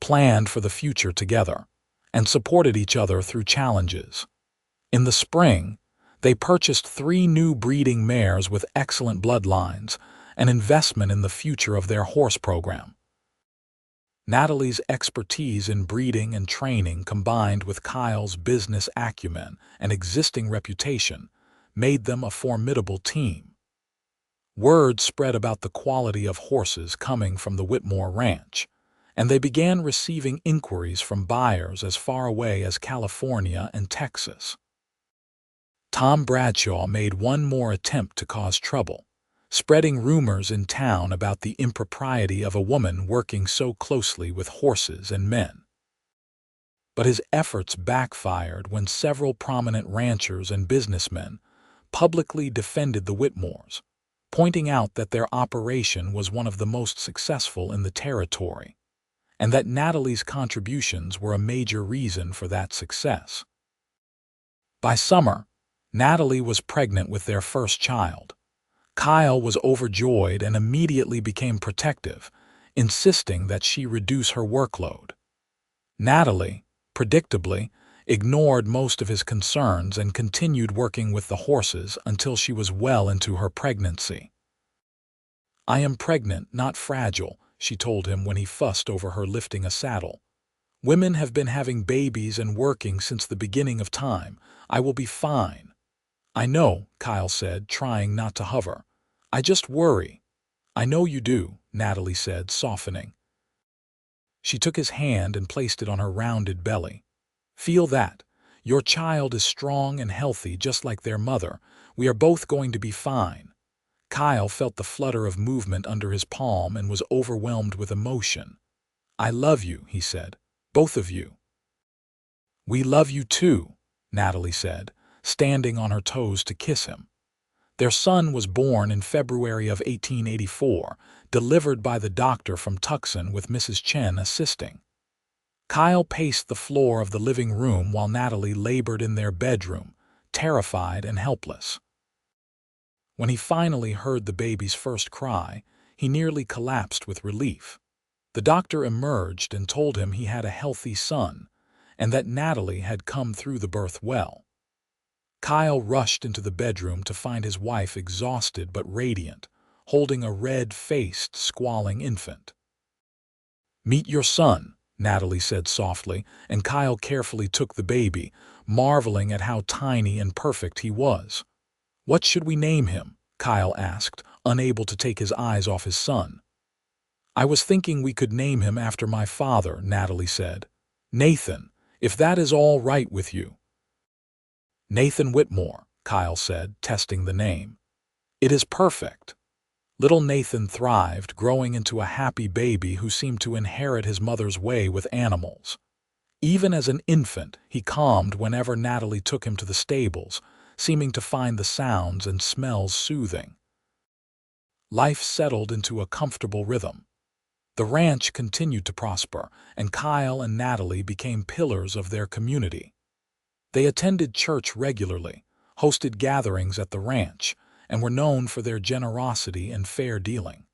planned for the future together, and supported each other through challenges. In the spring, they purchased 3 new breeding mares with excellent bloodlines, an investment in the future of their horse program. Natalie's expertise in breeding and training combined with Kyle's business acumen and existing reputation made them a formidable team. Word spread about the quality of horses coming from the Whitmore ranch, and they began receiving inquiries from buyers as far away as California and Texas. Tom Bradshaw made one more attempt to cause trouble, spreading rumors in town about the impropriety of a woman working so closely with horses and men. But his efforts backfired when several prominent ranchers and businessmen publicly defended the Whitmores, pointing out that their operation was one of the most successful in the territory, and that Natalie's contributions were a major reason for that success. By summer, Natalie was pregnant with their first child. Kyle was overjoyed and immediately became protective, insisting that she reduce her workload. Natalie, predictably, ignored most of his concerns and continued working with the horses until she was well into her pregnancy. "I am pregnant, not fragile," she told him when he fussed over her lifting a saddle. "Women have been having babies and working since the beginning of time. I will be fine." "I know," Kyle said, trying not to hover. "I just worry." "I know you do," Natalie said, softening. She took his hand and placed it on her rounded belly. "Feel that. Your child is strong and healthy just like their mother. We are both going to be fine." Kyle felt the flutter of movement under his palm and was overwhelmed with emotion. "I love you," he said. "Both of you." "We love you too," Natalie said, standing on her toes to kiss him. Their son was born in February of 1884, delivered by the doctor from Tucson with Mrs. Chen assisting. Kyle paced the floor of the living room while Natalie labored in their bedroom, terrified and helpless. When he finally heard the baby's first cry, he nearly collapsed with relief. The doctor emerged and told him he had a healthy son, and that Natalie had come through the birth well. Kyle rushed into the bedroom to find his wife exhausted but radiant, holding a red-faced, squalling infant. "Meet your son," Natalie said softly, and Kyle carefully took the baby, marveling at how tiny and perfect he was. "What should we name him?" Kyle asked, unable to take his eyes off his son. "I was thinking we could name him after my father," Natalie said. "Nathan, if that is all right with you." "Nathan Whitmore," Kyle said, testing the name. "It is perfect." Little Nathan thrived, growing into a happy baby who seemed to inherit his mother's way with animals. Even as an infant, he calmed whenever Natalie took him to the stables, seeming to find the sounds and smells soothing. Life settled into a comfortable rhythm. The ranch continued to prosper, and Kyle and Natalie became pillars of their community. They attended church regularly, hosted gatherings at the ranch, and were known for their generosity and fair dealing.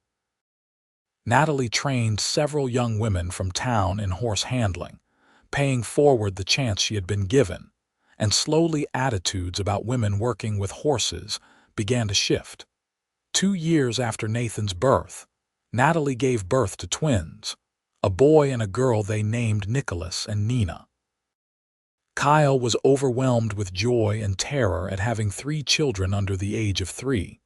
Natalie trained several young women from town in horse handling, paying forward the chance she had been given, and slowly attitudes about women working with horses began to shift. 2 years after Nathan's birth, Natalie gave birth to twins, a boy and a girl they named Nicholas and Nina. Kyle was overwhelmed with joy and terror at having 3 children under the age of 3.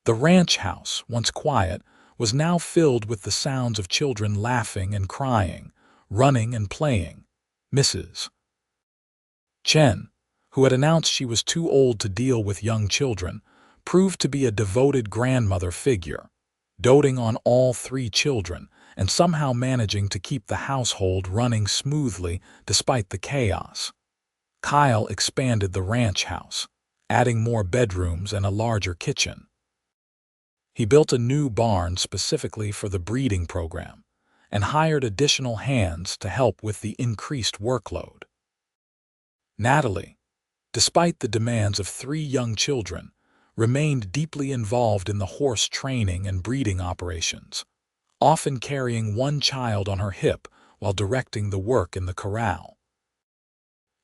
The ranch house, once quiet, was now filled with the sounds of children laughing and crying, running and playing. Mrs. Chen, who had announced she was too old to deal with young children, proved to be a devoted grandmother figure, doting on all 3 children and somehow managing to keep the household running smoothly despite the chaos. Kyle expanded the ranch house, adding more bedrooms and a larger kitchen. He built a new barn specifically for the breeding program and hired additional hands to help with the increased workload. Natalie, despite the demands of 3 young children, remained deeply involved in the horse training and breeding operations, often carrying 1 child on her hip while directing the work in the corral.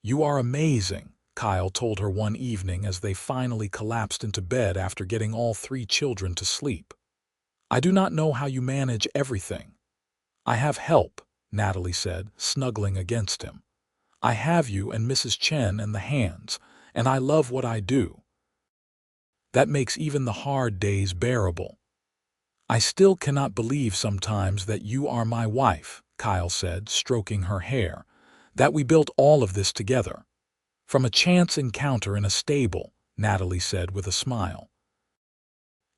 "You are amazing," Kyle told her one evening as they finally collapsed into bed after getting all 3 children to sleep. "I do not know how you manage everything." "I have help," Natalie said, snuggling against him. "I have you and Mrs. Chen and the hands, and I love what I do. That makes even the hard days bearable." "I still cannot believe sometimes that you are my wife," Kyle said, stroking her hair, "that we built all of this together. From a chance encounter in a stable," Natalie said with a smile.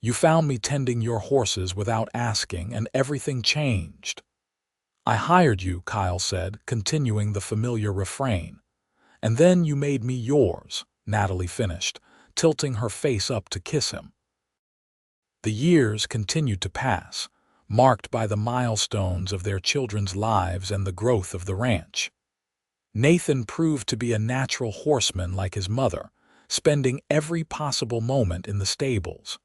"You found me tending your horses without asking, and everything changed." "I hired you," Kyle said, continuing the familiar refrain. "And then you made me yours," Natalie finished, tilting her face up to kiss him. The years continued to pass, marked by the milestones of their children's lives and the growth of the ranch. Nathan proved to be a natural horseman like his mother, spending every possible moment in the stables.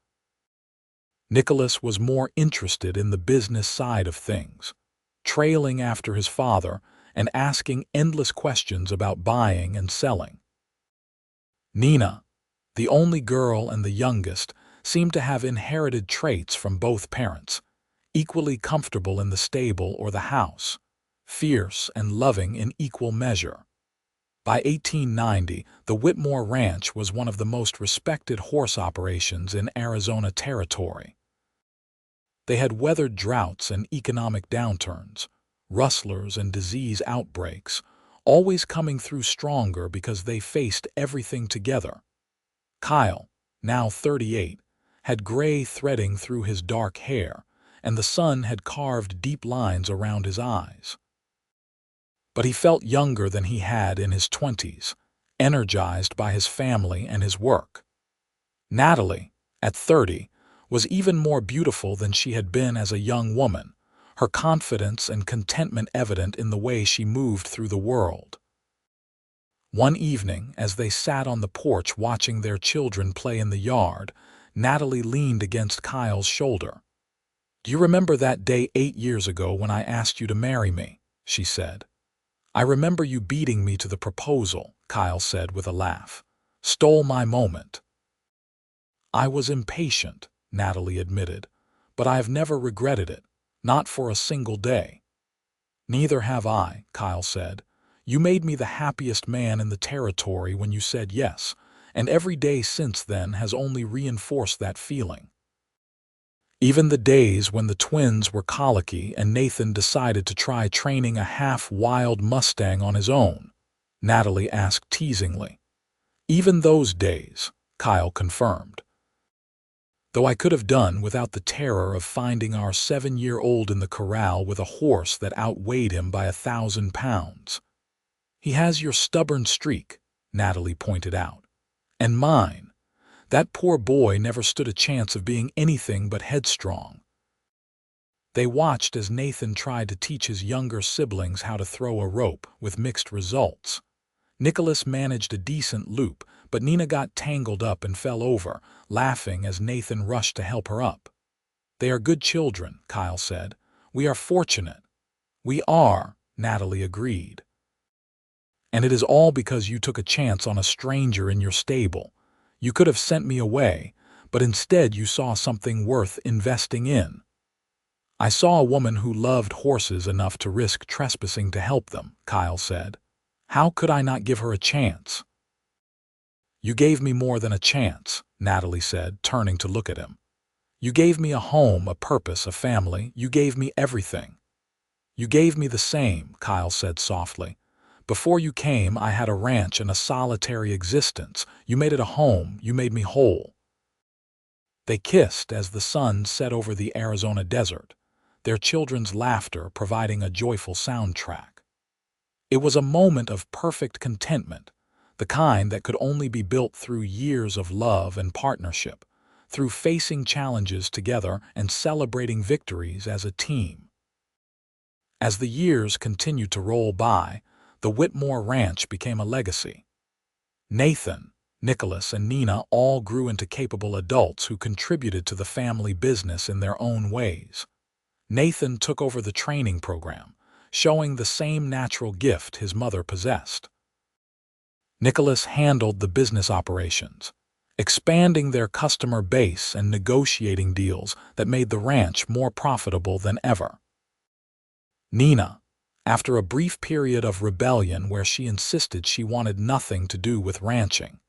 Nicholas was more interested in the business side of things, trailing after his father and asking endless questions about buying and selling. Nina, the only girl and the youngest, seemed to have inherited traits from both parents, equally comfortable in the stable or the house, fierce and loving in equal measure. By 1890, the Whitmore Ranch was one of the most respected horse operations in Arizona Territory. They had weathered droughts and economic downturns, rustlers and disease outbreaks, always coming through stronger because they faced everything together. Kyle, now 38, had gray threading through his dark hair, and the sun had carved deep lines around his eyes. But he felt younger than he had in his 20s, energized by his family and his work. Natalie, at 30, was even more beautiful than she had been as a young woman, her confidence and contentment evident in the way she moved through the world. One evening, as they sat on the porch watching their children play in the yard, Natalie leaned against Kyle's shoulder. "Do you remember that day 8 years ago when I asked you to marry me?" she said. "I remember you beating me to the proposal," Kyle said with a laugh. "Stole my moment." "I was impatient," Natalie admitted, "but I have never regretted it, not for a single day." "Neither have I," Kyle said. "You made me the happiest man in the territory when you said yes, and every day since then has only reinforced that feeling." Even the days when the twins were colicky and Nathan decided to try training a half-wild Mustang on his own, Natalie asked teasingly. "Even those days," Kyle confirmed. "Though I could have done without the terror of finding our 7-year-old in the corral with a horse that outweighed him by 1,000 pounds. He has your stubborn streak," Natalie pointed out. "And mine. That poor boy never stood a chance of being anything but headstrong." They watched as Nathan tried to teach his younger siblings how to throw a rope, with mixed results. Nicholas managed a decent loop, but Nina got tangled up and fell over, laughing as Nathan rushed to help her up. "They are good children," Kyle said. "We are fortunate." "We are," Natalie agreed. "And it is all because you took a chance on a stranger in your stable. You could have sent me away, but instead you saw something worth investing in." "I saw a woman who loved horses enough to risk trespassing to help them," Kyle said. "How could I not give her a chance?" "You gave me more than a chance," Natalie said, turning to look at him. "You gave me a home, a purpose, a family. You gave me everything." "You gave me the same," Kyle said softly. "Before you came, I had a ranch and a solitary existence. You made it a home. You made me whole." They kissed as the sun set over the Arizona desert, their children's laughter providing a joyful soundtrack. It was a moment of perfect contentment, the kind that could only be built through years of love and partnership, through facing challenges together and celebrating victories as a team. As the years continued to roll by, the Whitmore Ranch became a legacy. Nathan, Nicholas, and Nina all grew into capable adults who contributed to the family business in their own ways. Nathan took over the training program, showing the same natural gift his mother possessed. Nicholas handled the business operations, expanding their customer base and negotiating deals that made the ranch more profitable than ever. Nina, after a brief period of rebellion where she insisted she wanted nothing to do with ranching,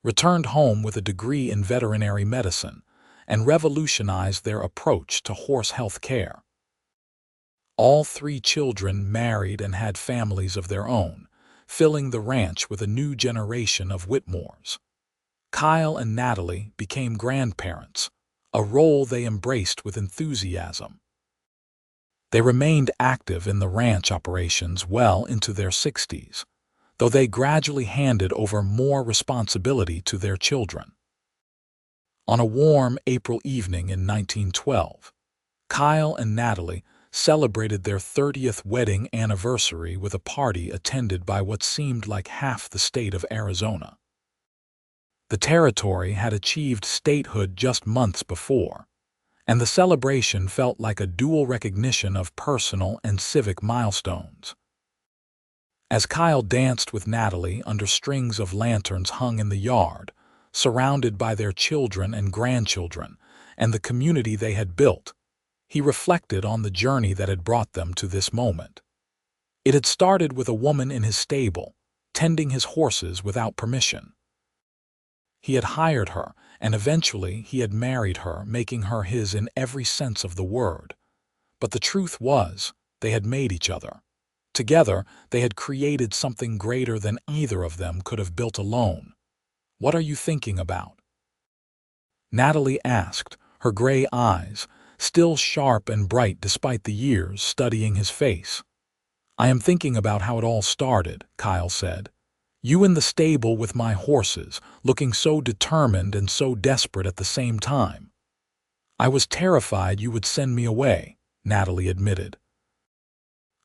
returned home with a degree in veterinary medicine and revolutionized their approach to horse health care. All 3 children married and had families of their own, filling the ranch with a new generation of Whitmores. Kyle and Natalie became grandparents, a role they embraced with enthusiasm. They remained active in the ranch operations well into their 60s, though they gradually handed over more responsibility to their children. On a warm April evening in 1912, Kyle and Natalie celebrated their 30th wedding anniversary with a party attended by what seemed like half the state of Arizona. The territory had achieved statehood just months before, and the celebration felt like a dual recognition of personal and civic milestones. As Kyle danced with Natalie under strings of lanterns hung in the yard, surrounded by their children and grandchildren and the community they had built, he reflected on the journey that had brought them to this moment. It had started with a woman in his stable, tending his horses without permission. He had hired her, and eventually he had married her, making her his in every sense of the word. But the truth was, they had made each other. Together, they had created something greater than either of them could have built alone. "What are you thinking about?" Natalie asked, her gray eyes, still sharp and bright despite the years, studying his face. "I am thinking about how it all started," Kyle said. "You in the stable with my horses, looking so determined and so desperate at the same time." "I was terrified you would send me away," Natalie admitted.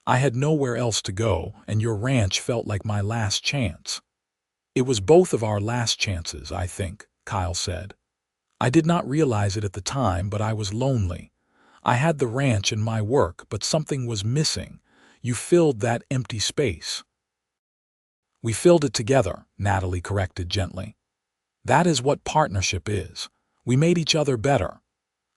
"I had nowhere else to go, and your ranch felt like my last chance." "It was both of our last chances, I think," Kyle said. "I did not realize it at the time, but I was lonely. I had the ranch and my work, but something was missing. You filled that empty space." "We filled it together," Natalie corrected gently. "That is what partnership is. We made each other better."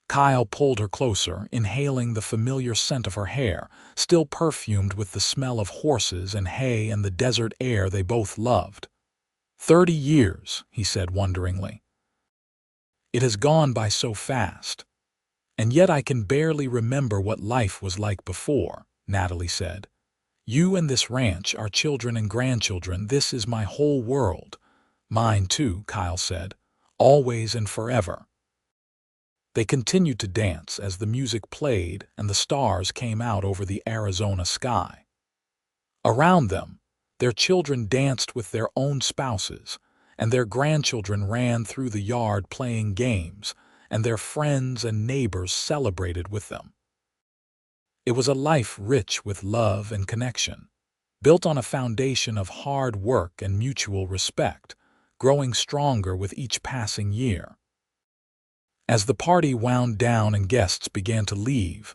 Kyle pulled her closer, inhaling the familiar scent of her hair, still perfumed with the smell of horses and hay and the desert air they both loved. 30 years, he said wonderingly. "It has gone by so fast. And yet I can barely remember what life was like before," Natalie said. "You and this ranch, our children and grandchildren, this is my whole world." "Mine too," Kyle said. "Always and forever." They continued to dance as the music played and the stars came out over the Arizona sky. Around them, their children danced with their own spouses, and their grandchildren ran through the yard playing games, and their friends and neighbors celebrated with them. It was a life rich with love and connection, built on a foundation of hard work and mutual respect, growing stronger with each passing year. As the party wound down and guests began to leave,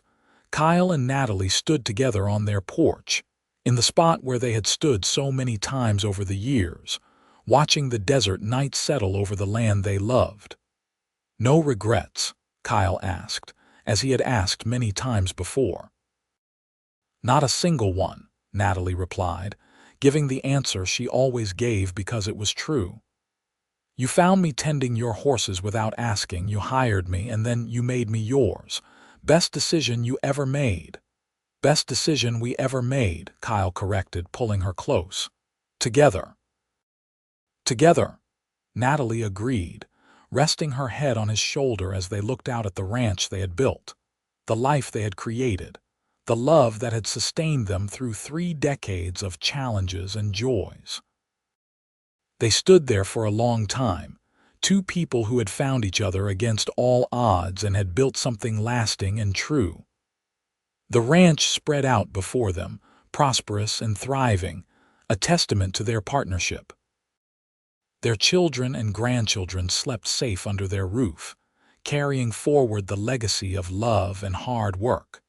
Kyle and Natalie stood together on their porch, in the spot where they had stood so many times over the years, watching the desert night settle over the land they loved. "No regrets?" Kyle asked, as he had asked many times before. "Not a single one," Natalie replied, giving the answer she always gave because it was true. "You found me tending your horses without asking, you hired me, and then you made me yours. Best decision you ever made." "Best decision we ever made," Kyle corrected, pulling her close. "Together." "Together," Natalie agreed, resting her head on his shoulder as they looked out at the ranch they had built, the life they had created, the love that had sustained them through 3 decades of challenges and joys. They stood there for a long time, two people who had found each other against all odds and had built something lasting and true. The ranch spread out before them, prosperous and thriving, a testament to their partnership. Their children and grandchildren slept safe under their roof, carrying forward the legacy of love and hard work.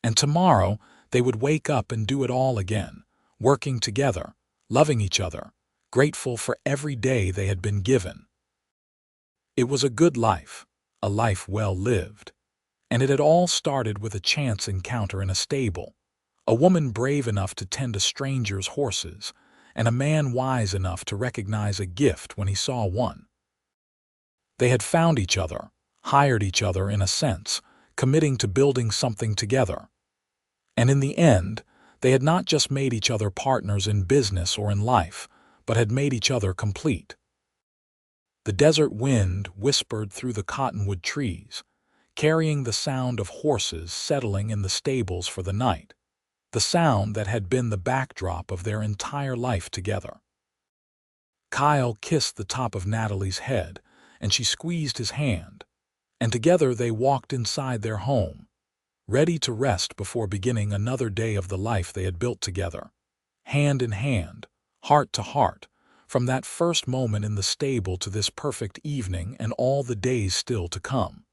And tomorrow they would wake up and do it all again, working together, loving each other, grateful for every day they had been given. It was a good life, a life well lived. And it had all started with a chance encounter in a stable, a woman brave enough to tend a stranger's horses, and a man wise enough to recognize a gift when he saw one. They had found each other, hired each other in a sense, committing to building something together. And in the end, they had not just made each other partners in business or in life, but had made each other complete. The desert wind whispered through the cottonwood trees, carrying the sound of horses settling in the stables for the night, the sound that had been the backdrop of their entire life together. Kyle kissed the top of Natalie's head, and she squeezed his hand, and together they walked inside their home, ready to rest before beginning another day of the life they had built together, hand in hand, heart to heart, from that first moment in the stable to this perfect evening and all the days still to come.